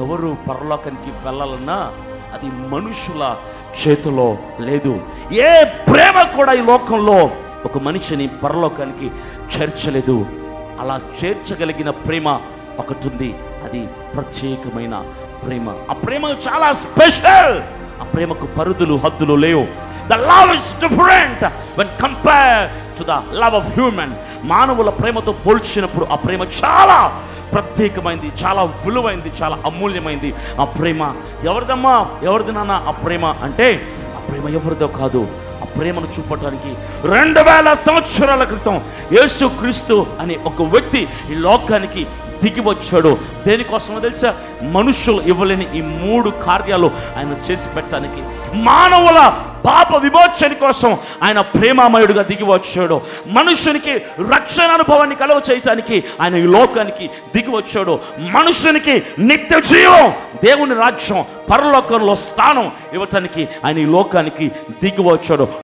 ఎవరు పరలోకానికి వెళ్ళాలన్నా అది మనుషుల చేతిలో లేదు. ఏ ప్రేమ కూడా ఈ లోకంలో ఒక మనిషిని పరలోకానికి చేర్చలేదు. అలా చేర్చగలిగిన ప్రేమ ఒకటి ఉంది, అది ప్రత్యేకమైన ప్రేమ. ఆ ప్రేమ చాలా స్పెషల్. ఆ ప్రేమకు పరిధులు హద్దులు లేవు. The love is different when compared to the love of human. మానవుల ప్రేమతో పోల్చినప్పుడు ఆ ప్రేమ చాలా ప్రత్యేకమైంది, చాలా విలువైంది, చాలా అమూల్యమైంది. ఆ ప్రేమ ఎవరిదమ్మా, ఎవరిది నాన్న ఆ ప్రేమ అంటే, ఆ ప్రేమ ఎవరిదో కాదు. ఆ ప్రేమను చూపడానికి 2000 సంవత్సరాల క్రితం యేసుక్రీస్తు అనే ఒక వ్యక్తి ఈ లోకానికి దిగి వచ్చాడు. దేనికోసమో తెలుసా? మనుషులు ఇవ్వలేని ఈ 3 కార్యాలు ఆయన చేసి పెట్టడానికి. మానవుల పాప విమోచన కోసం ఆయన ప్రేమామయుడుగా దిగి వచ్చాడు. మనుషునికి రక్షణ అనుభవాన్ని కలుగ చేయటానికి ఆయన ఈ లోకానికి దిగి వచ్చాడు. మనుషునికి నిత్య జీవం, దేవుని రాజ్యం, పరలోకంలో స్థానం ఇవ్వటానికి ఆయన ఈ లోకానికి దిగి వచ్చాడు.